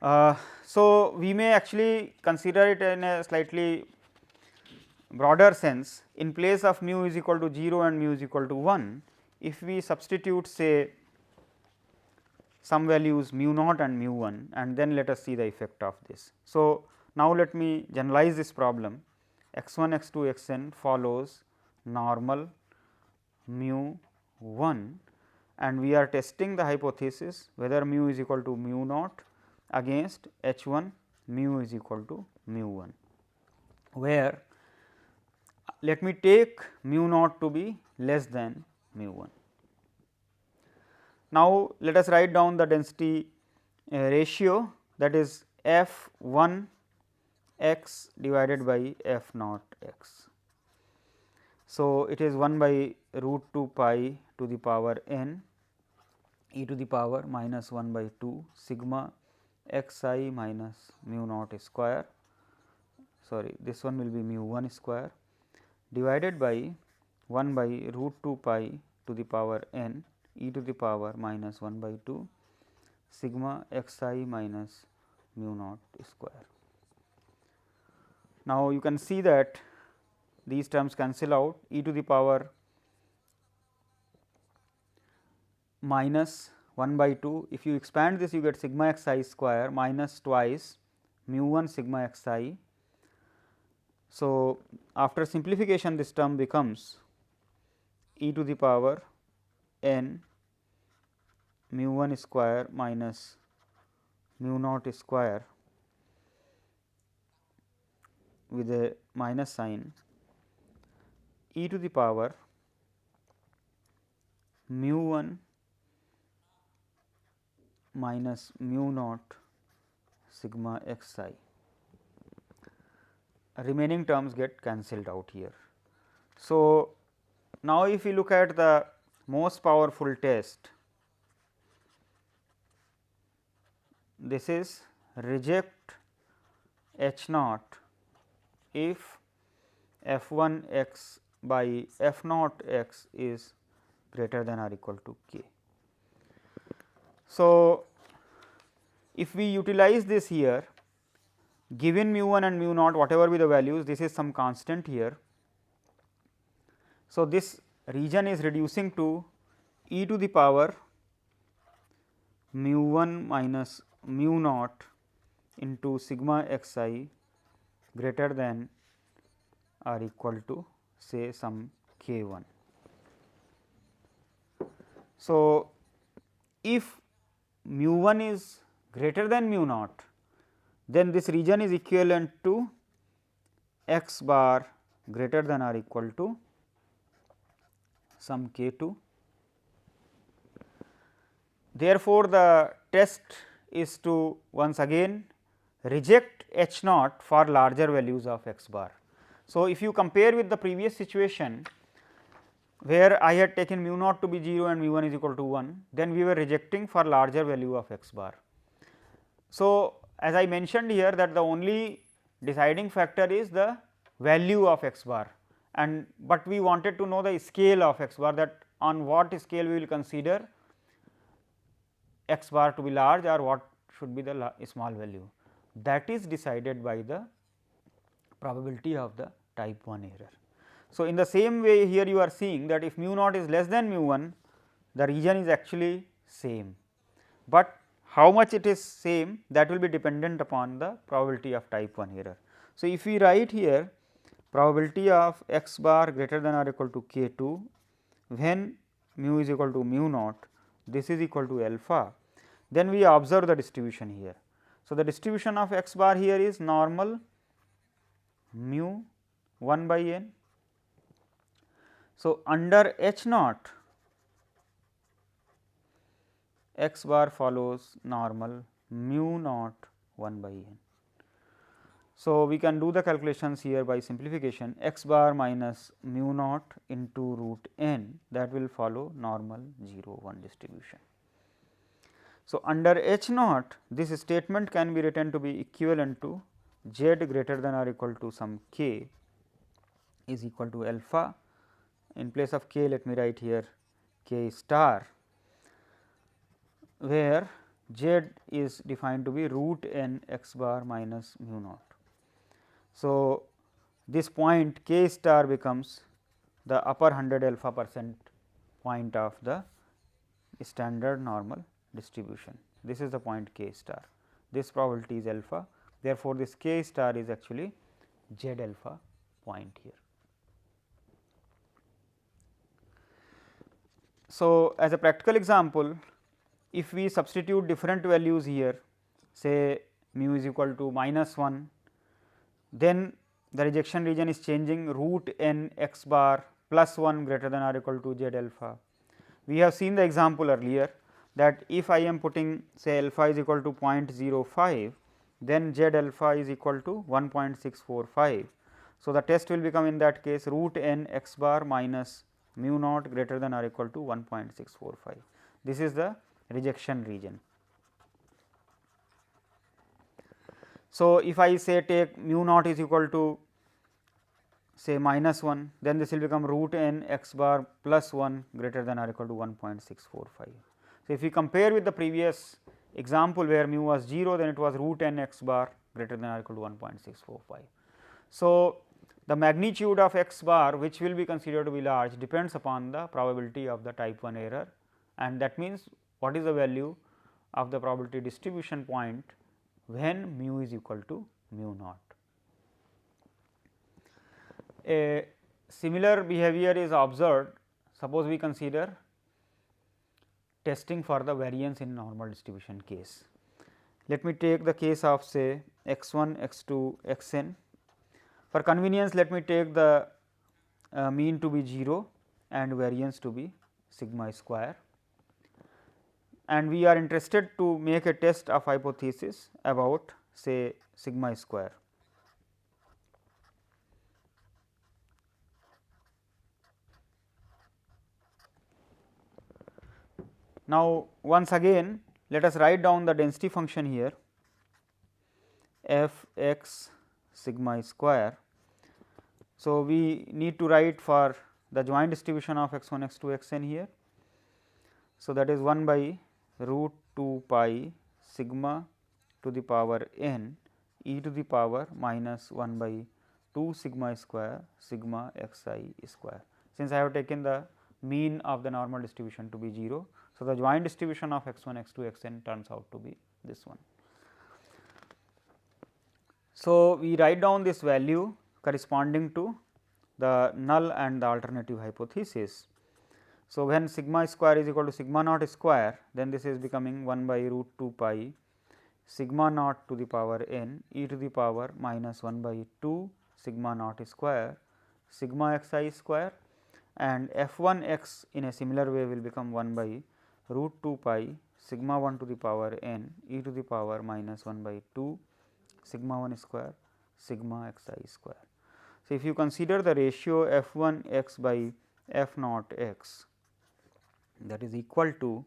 So, we may actually consider it in a slightly broader sense. In place of mu is equal to 0 and mu is equal to 1, if we substitute say some values mu naught and mu 1, and then let us see the effect of this. So, now let me generalize this problem. X 1 x 2 x n follows normal mu 1, and we are testing the hypothesis whether mu is equal to mu naught against h 1 mu is equal to mu 1, where let me take mu naught to be less than mu 1. Now, let us write down the density ratio, that is f 1 x divided by f naught x. So, it is 1 by root 2 pi to the power n e to the power minus 1 by 2 sigma x I minus mu naught square, sorry, this one will be mu 1 square divided by 1 by root 2 pi to the power n e to the power minus 1 by 2 sigma x I minus mu naught square. Now, you can see that these terms cancel out, e to the power minus 1 by 2. If you expand this, you get sigma x I square minus twice mu 1 sigma x I. So, after simplification, this term becomes e to the power n mu 1 square minus mu naught square with a minus sign e to the power mu 1 minus mu naught sigma x I. Remaining terms get cancelled out here. So, now if we look at the most powerful test, this is reject h naught if f 1 x by f naught x is greater than or equal to k. So, if we utilize this here, given mu 1 and mu naught whatever be the values, this is some constant here. So, this region is reducing to e to the power mu 1 minus mu naught into sigma x I greater than or equal to say some k 1. So, if mu 1 is greater than mu naught, then this region is equivalent to x bar greater than or equal to some k 2. Therefore, the test is to once again reject h naught for larger values of x bar. So, if you compare with the previous situation where I had taken mu naught to be 0 and mu 1 is equal to 1, then we were rejecting for larger value of x bar. So, as I mentioned here that the only deciding factor is the value of x bar, and but we wanted to know the scale of x bar, that on what scale we will consider x bar to be large or what should be the small value, that is decided by the probability of the type 1 error. So, in the same way here you are seeing that if mu naught is less than mu 1, the region is actually same, but how much it is same, that will be dependent upon the probability of type 1 error. So, if we write here probability of x bar greater than or equal to k 2 when mu is equal to mu naught, this is equal to alpha, then we observe the distribution here. So, the distribution of x bar here is normal mu 1 by n. So, under h naught x bar follows normal mu naught 1 by n. So, we can do the calculations here by simplification, x bar minus mu naught into root n, that will follow normal 0 1 distribution. So, under h naught this statement can be written to be equivalent to z greater than or equal to some k is equal to alpha. In place of k, let me write here k star, where z is defined to be root n x bar minus mu naught. So, this point k star becomes the upper 100 alpha percent point of the standard normal distribution. This is the point k star. This probability is alpha. Therefore, this k star is actually z alpha point here. So, as a practical example, if we substitute different values here, say mu is equal to -1, then the rejection region is changing root n x bar plus 1 greater than or equal to z alpha. We have seen the example earlier that if I am putting say alpha is equal to 0.05, then z alpha is equal to 1.645. So, the test will become in that case root n x bar minus mu naught greater than or equal to 1.645. This is the rejection region. So, if I say take mu naught is equal to say -1, then this will become root n x bar plus 1 greater than or equal to 1.645. So, if we compare with the previous example where mu was 0, then it was root n x bar greater than or equal to 1.645. So, the magnitude of x bar which will be considered to be large depends upon the probability of the type 1 error, and that means what is the value of the probability distribution point when mu is equal to mu naught. A similar behavior is observed. Suppose we consider testing for the variance in normal distribution case. Let me take the case of say x 1, x 2, x n. For convenience, let me take the mean to be 0 and variance to be sigma square, and we are interested to make a test of hypothesis about say sigma square. Now, once again let us write down the density function here f x sigma square. So, we need to write for the joint distribution of x 1 x 2 x n here. So, that is 1 by root 2 pi sigma to the power n e to the power minus 1 by 2 sigma square sigma x I square. Since I have taken the mean of the normal distribution to be 0. So, the joint distribution of x 1 x 2 x n turns out to be this one. So, we write down this value corresponding to the null and the alternative hypothesis. So, when sigma square is equal to sigma naught square, then this is becoming 1 by root 2 pi sigma naught to the power n e to the power minus 1 by 2 sigma naught square sigma x I square, and f 1 x in a similar way will become 1 by root 2 pi sigma 1 to the power n e to the power minus 1 by 2 sigma 1 square sigma x I square. So, if you consider the ratio f 1 x by f naught x, that is equal to,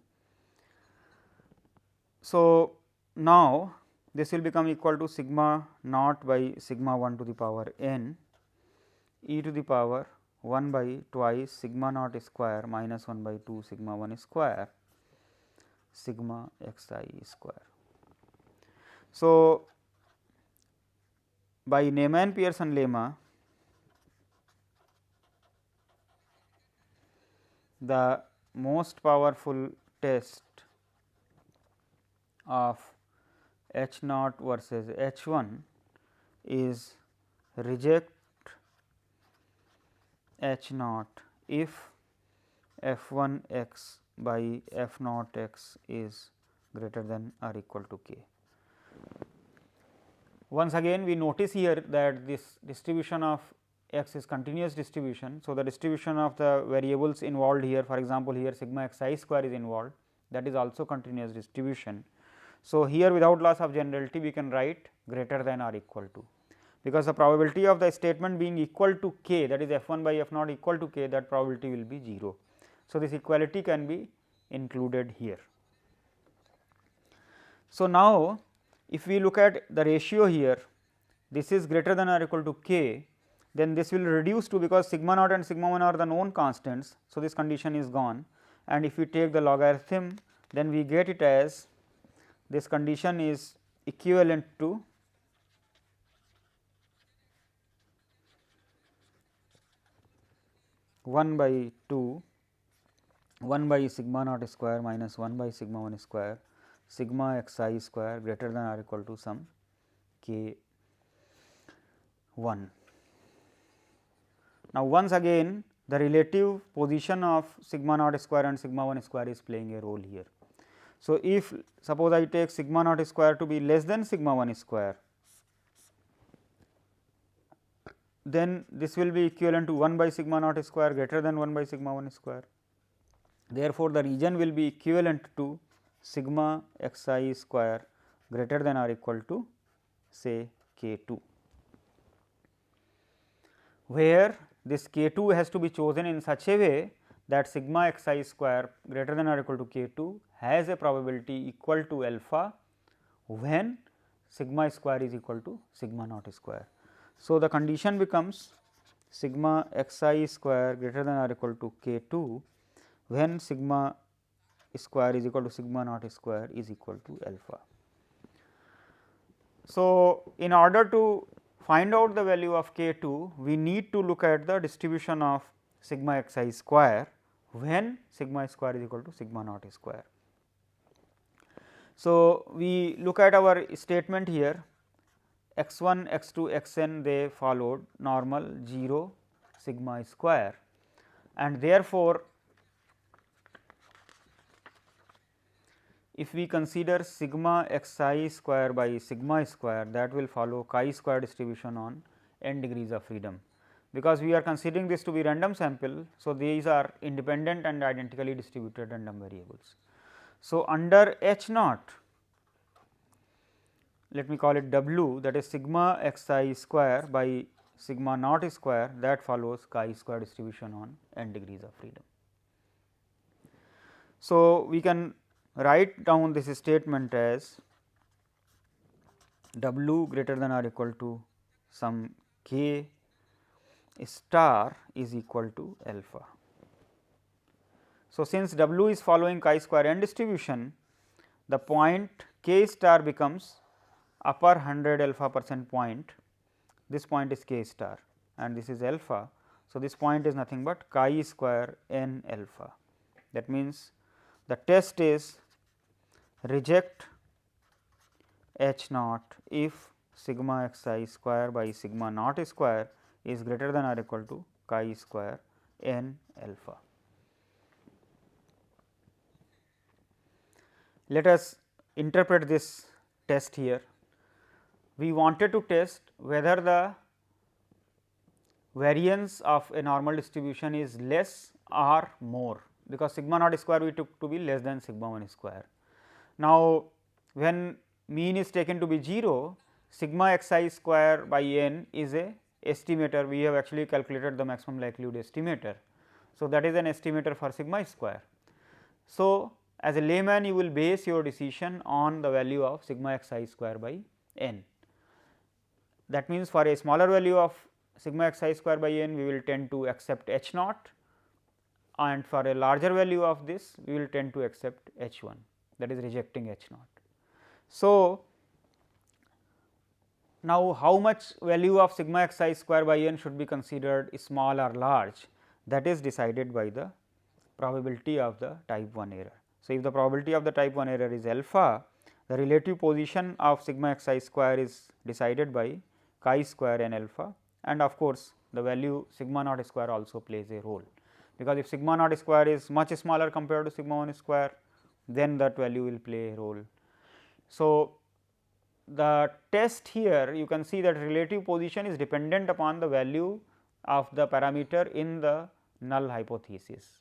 so now this will become equal to sigma naught by sigma 1 to the power n e to the power 1 by twice sigma naught square minus 1 by 2 sigma 1 square sigma x I square. So, by Neyman-Pearson lemma, the most powerful test of H naught versus H 1 is reject H naught if f 1 x by f naught x is greater than or equal to k. Once again we notice here that this distribution of x is continuous distribution. So, the distribution of the variables involved here, for example, here sigma x I square is involved, that is also continuous distribution. So, here without loss of generality we can write greater than or equal to, because the probability of the statement being equal to k, that is f 1 by f naught equal to k, that probability will be 0. So, this equality can be included here. So, now if we look at the ratio here, this is greater than or equal to k, then this will reduce to, because sigma naught and sigma 1 are the known constants. So, this condition is gone, and if we take the logarithm, then we get it as this condition is equivalent to one by 2 1 by sigma naught square minus 1 by sigma 1 square sigma x I square greater than or equal to some k 1. Now, once again the relative position of sigma naught square and sigma 1 square is playing a role here. So, if suppose I take sigma naught square to be less than sigma 1 square, then this will be equivalent to 1 by sigma naught square greater than 1 by sigma 1 square. Therefore, the region will be equivalent to sigma x I square greater than or equal to say k 2, where this k 2 has to be chosen in such a way that sigma x I square greater than or equal to k 2 has a probability equal to alpha when sigma square is equal to sigma naught square. So, the condition becomes sigma x I square greater than or equal to k 2 when sigma square is equal to sigma naught square is equal to alpha. So, in order to find out the value of k 2, we need to look at the distribution of sigma x I square when sigma square is equal to sigma naught square. So, we look at our statement here x 1, x 2, x n they followed normal 0 sigma square, and therefore, if we consider sigma x I square by sigma square, that will follow chi square distribution on n degrees of freedom, because we are considering this to be random sample. So, these are independent and identically distributed random variables. So, under H naught, let me call it W, that is sigma x I square by sigma naught square, that follows chi square distribution on n degrees of freedom. So, we can write down this statement as W greater than or equal to some k star is equal to alpha. So, since W is following chi square n distribution, the point k star becomes upper 100 alpha percent point. This point is k star and this is alpha. So, this point is nothing but chi square n alpha. That means, the test is reject H naught if sigma x I square by sigma naught square is greater than or equal to chi square n alpha. Let us interpret this test here. We wanted to test whether the variance of a normal distribution is less or more, because sigma naught square we took to be less than sigma 1 square. Now, when mean is taken to be 0, sigma x I square by n is a estimator. We have actually calculated the maximum likelihood estimator. So, that is an estimator for sigma square. So, as a layman you will base your decision on the value of sigma x I square by n. That means, for a smaller value of sigma x I square by n we will tend to accept H naught, and for a larger value of this we will tend to accept H 1, that is rejecting H naught. So, now how much value of sigma x I square by n should be considered small or large, that is decided by the probability of the type 1 error. So, if the probability of the type 1 error is alpha, the relative position of sigma x I square is decided by chi square n alpha, and of course, the value sigma naught square also plays a role, because if sigma naught square is much smaller compared to sigma 1 square, then that value will play a role. So, the test here you can see that relative position is dependent upon the value of the parameter in the null hypothesis,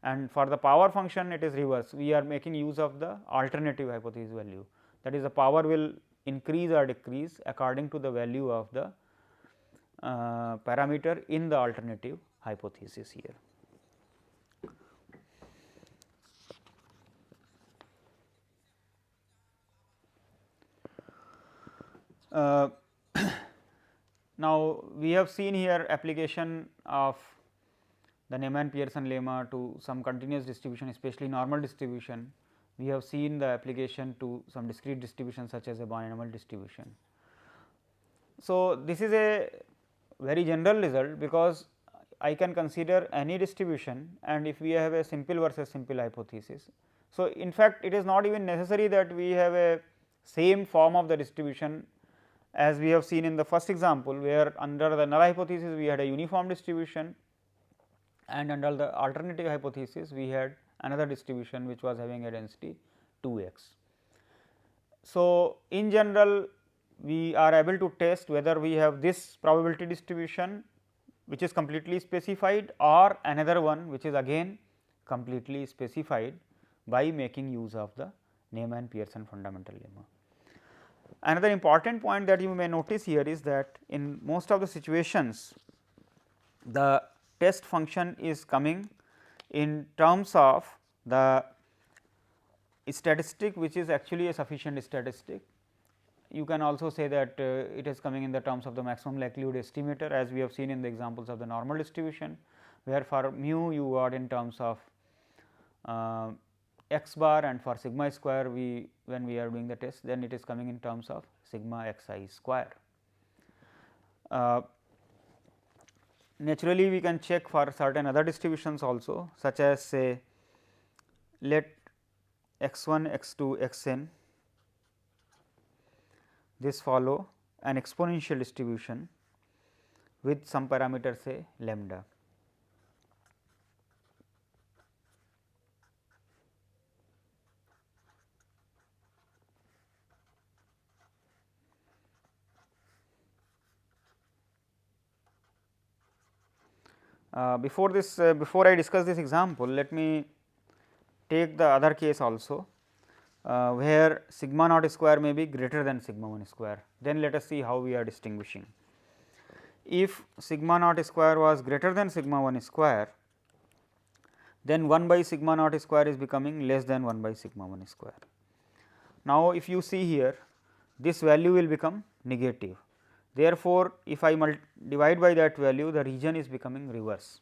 and for the power function it is reverse. We are making use of the alternative hypothesis value, that is the power will increase or decrease according to the value of the parameter in the alternative hypothesis here. Now, we have seen here application of the Neyman Pearson lemma to some continuous distribution, especially normal distribution. we have seen the application to some discrete distribution such as a binomial distribution. So, this is a very general result, because I can consider any distribution, and if we have a simple versus simple hypothesis. So, in fact, it is not even necessary that we have a same form of the distribution as we have seen in the first example, where under the null hypothesis we had a uniform distribution, and under the alternative hypothesis we had another distribution which was having a density 2x. So, in general we are able to test whether we have this probability distribution which is completely specified, or another one which is again completely specified by making use of the Neyman-Pearson fundamental lemma. Another important point that you may notice here is that in most of the situations the test function is coming in terms of the statistic which is actually a sufficient statistic. You can also say that it is coming in the terms of the maximum likelihood estimator, as we have seen in the examples of the normal distribution, where for mu you got in terms of x bar, and for sigma square when we are doing the test, then it is coming in terms of sigma x I square. Naturally, we can check for certain other distributions also, such as say let x 1, x 2, x n this follow an exponential distribution with some parameter say lambda. Before I discuss this example, let me take the other case also, where sigma naught square may be greater than sigma 1 square. Then let us see how we are distinguishing. If sigma naught square was greater than sigma 1 square, then 1 by sigma naught square is becoming less than 1 by sigma 1 square. Now, if you see here, this value will become negative. Therefore, if I divide by that value, the region is becoming reverse.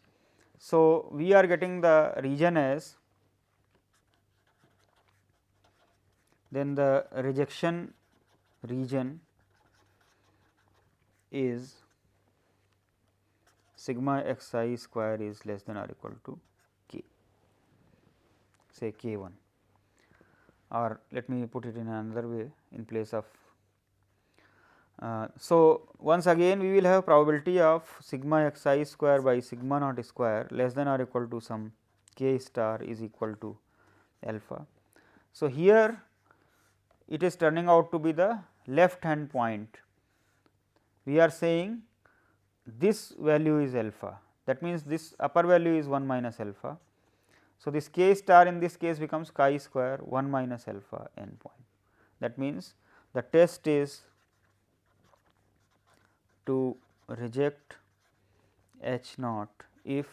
So, we are getting the region as, then the rejection region is sigma x I square is less than or equal to k, say k 1, or let me put it in another way in place of. So, once again we will have probability of sigma x I square by sigma naught square less than or equal to some k star is equal to alpha. So, here it is turning out to be the left hand point. We are saying this value is alpha, that means this upper value is 1 minus alpha. So, this k star in this case becomes chi square 1 minus alpha n point. That means, the test is to reject h naught if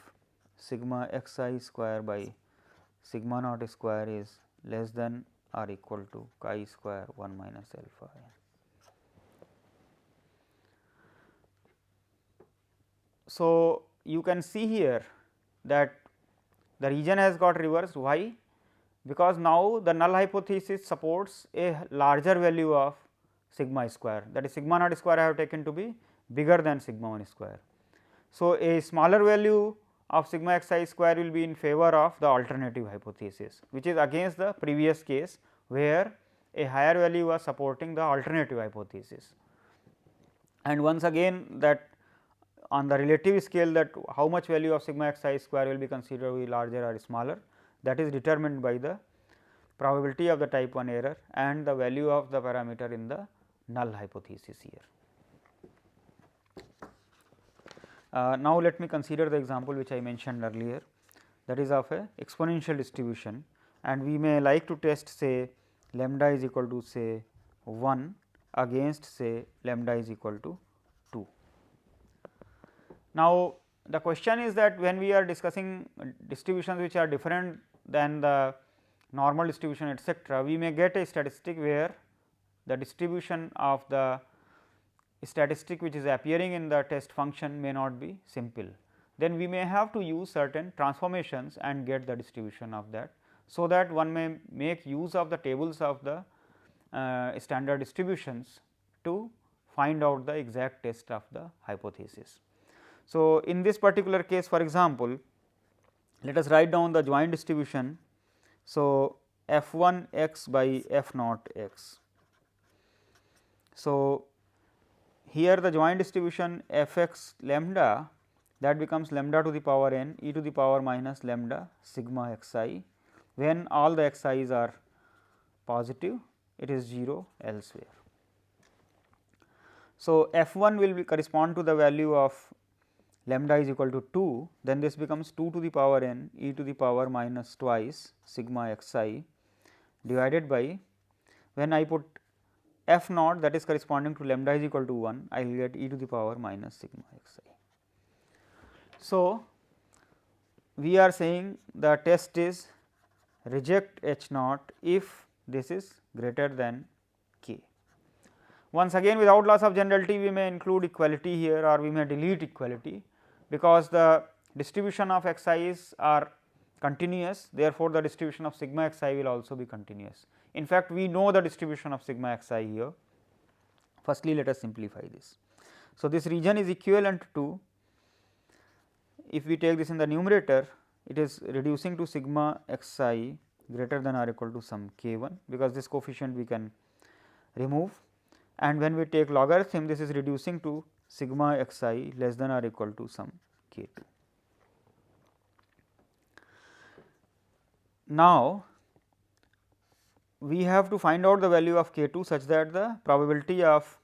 sigma x I square by sigma naught square is less than or equal to chi square 1 minus alpha n. So, you can see here that the region has got reversed. Why? Because now the null hypothesis supports a larger value of sigma square, that is sigma naught square I have taken to be bigger than sigma 1 square. So, a smaller value of sigma x I square will be in favor of the alternative hypothesis, which is against the previous case, where a higher value was supporting the alternative hypothesis. And once again, that on the relative scale, that how much value of sigma x I square will be considered to be larger or smaller, that is determined by the probability of the type 1 error and the value of the parameter in the null hypothesis here. Now, let me consider the example which I mentioned earlier, that is of a exponential distribution, and we may like to test say lambda is equal to say 1 against say lambda is equal to 2. Now, the question is that when we are discussing distributions which are different than the normal distribution etcetera, we may get a statistic where the distribution of the statistic which is appearing in the test function may not be simple. Then we may have to use certain transformations and get the distribution of that. so that one may make use of the tables of the standard distributions to find out the exact test of the hypothesis. So, in this particular case, for example, let us write down the joint distribution. So, f 1 x by f naught x. So, here the joint distribution f x lambda, that becomes lambda to the power n e to the power minus lambda sigma x I, when all the x i's are positive, it is 0 elsewhere. So, f 1 will be correspond to the value of lambda is equal to 2, then this becomes 2 to the power n e to the power minus twice sigma x I divided by, when I put f naught, that is corresponding to lambda is equal to 1, I will get e to the power minus sigma x I. So, we are saying the test is reject h naught if this is greater than k. Once again, without loss of generality, we may include equality here or we may delete equality, because the distribution of x i's are continuous, therefore, the distribution of sigma x I will also be continuous. In fact, we know the distribution of sigma x I here. Firstly, let us simplify this. So, this region is equivalent to, if we take this in the numerator, it is reducing to sigma x I greater than or equal to some k 1, because this coefficient we can remove, and when we take logarithm, this is reducing to sigma x I less than or equal to some k 2. Now, we have to find out the value of k 2 such that the probability of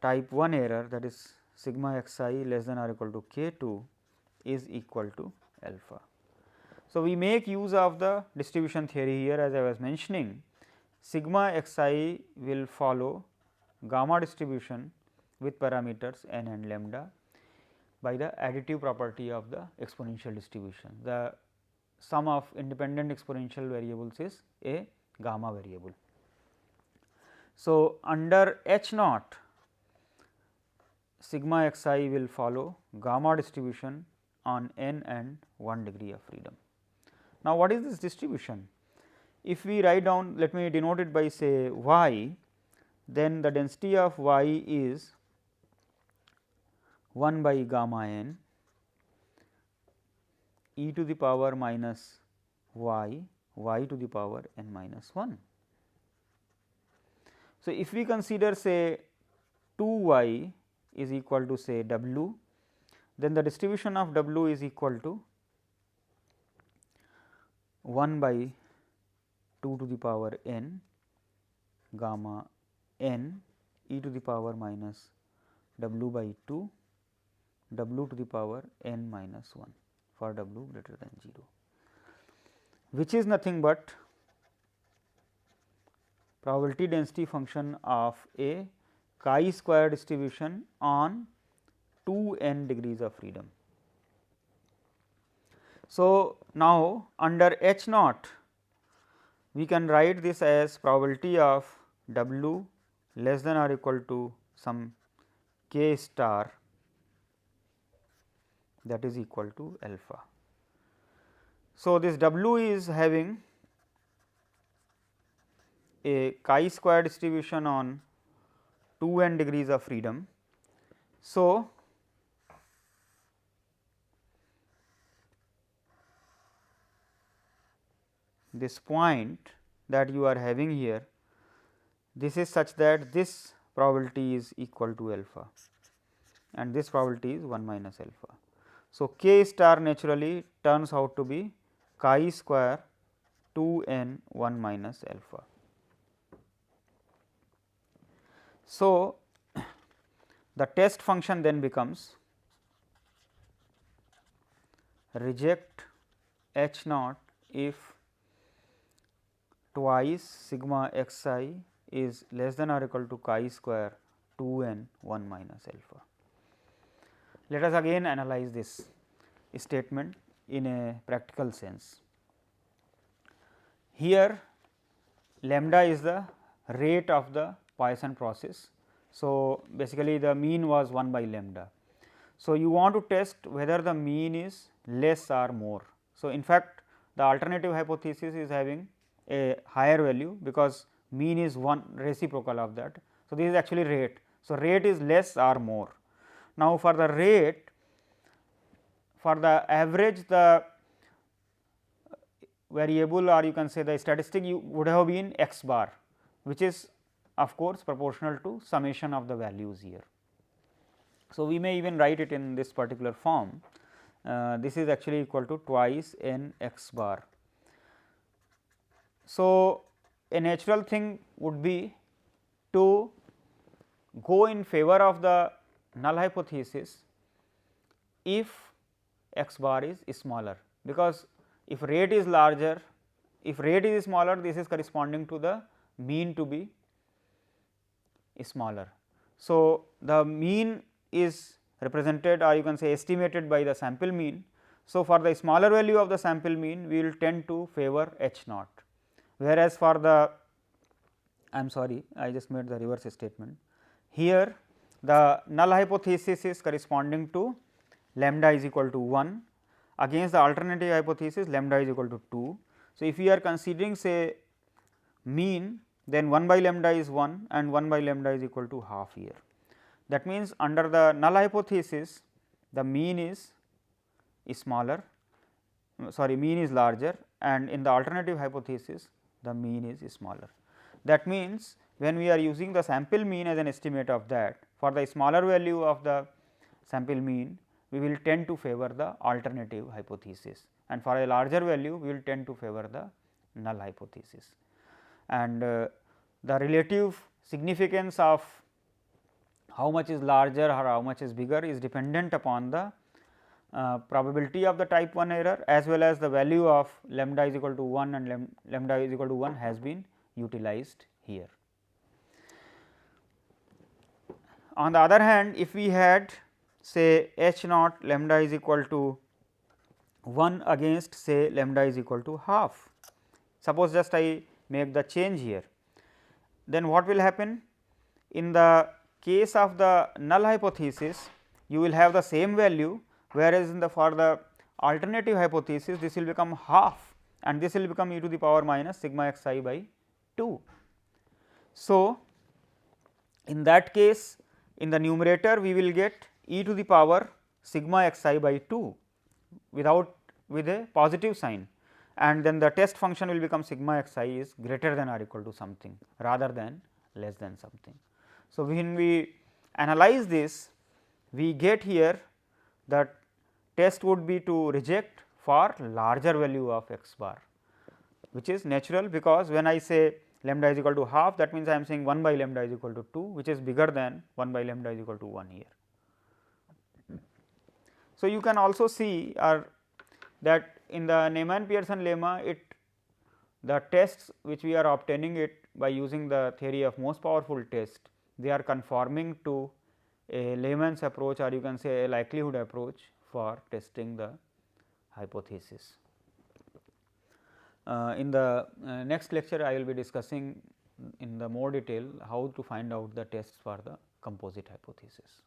type 1 error, that is sigma x I less than or equal to k 2 is equal to alpha. So, we make use of the distribution theory here, as I was mentioning. Sigma x I will follow gamma distribution with parameters n and lambda by the additive property of the exponential distribution. The sum of independent exponential variables is a gamma variable. So, under h naught, sigma x I will follow gamma distribution on n and 1 degree of freedom. Now, what is this distribution? If we write down, let me denote it by say y, then the density of y is 1 by gamma n e to the power minus y, y to the power n minus 1. So, if we consider say 2 y is equal to say w, then the distribution of w is equal to 1 by 2 to the power n gamma n e to the power minus w by 2 w to the power n minus 1 for w greater than 0, which is nothing but probability density function of a chi-square distribution on 2 n degrees of freedom. So, now under h naught, we can write this as probability of w less than or equal to some k star, that is equal to alpha. So, this w is having a chi-square distribution on 2 n degrees of freedom. So, this point that you are having here, this is such that this probability is equal to alpha and this probability is 1 minus alpha. So, k star naturally turns out to be chi square 2 n 1 minus alpha. So, the test function then becomes reject h naught if twice sigma x I is less than or equal to chi square 2 n 1 minus alpha. Let us again analyze this statement in a practical sense. Here lambda is the rate of the Poisson process. So, basically the mean was 1 by lambda. So, you want to test whether the mean is less or more. So, in fact, the alternative hypothesis is having a higher value, because mean is 1 reciprocal of that. So, this is actually rate. So, rate is less or more. Now, for the rate, for the average, the variable, or you can say the statistic would have been x bar, which is of course proportional to summation of the values here. So, we may even write it in this particular form. This is actually equal to twice n x bar. So, a natural thing would be to go in favor of the null hypothesis if x bar is smaller, because if rate is larger, if rate is smaller, this is corresponding to the mean to be smaller. So, the mean is represented, or you can say estimated by the sample mean. So, for the smaller value of the sample mean, we will tend to favor h naught, whereas for the, I am sorry, I just made the reverse statement. Here the null hypothesis is corresponding to lambda is equal to 1, against the alternative hypothesis lambda is equal to 2. So, if we are considering say mean, then 1 by lambda is 1 and 1 by lambda is equal to half here. That means, under the null hypothesis the mean is smaller, sorry, mean is larger, and in the alternative hypothesis the mean is smaller. That means, when we are using the sample mean as an estimate of that, for the smaller value of the sample mean, we will tend to favor the alternative hypothesis, and for a larger value we will tend to favor the null hypothesis. And the relative significance of how much is larger or how much is bigger is dependent upon the probability of the type 1 error, as well as the value of lambda is equal to 1 and lambda is equal to 1 has been utilized here. On the other hand, if we had say h naught lambda is equal to 1 against say lambda is equal to half, suppose just I make the change here, then what will happen? In the case of the null hypothesis, you will have the same value, whereas in the for the alternative hypothesis this will become half, and this will become e to the power minus sigma x I by 2. So, in that case, in the numerator we will get e to the power sigma x I by 2 with a positive sign, and then the test function will become sigma x I is greater than or equal to something rather than less than something. So, when we analyze this, we get here that test would be to reject for larger value of x bar, which is natural, because when I say lambda is equal to half, that means I am saying 1 by lambda is equal to 2, which is bigger than 1 by lambda is equal to 1 here. So, you can also see that in the Neyman-Pearson lemma, the tests which we are obtaining it by using the theory of most powerful test, they are conforming to a layman's approach, or you can say a likelihood approach for testing the hypothesis. In the next lecture, I will be discussing in the more detail how to find out the tests for the composite hypothesis.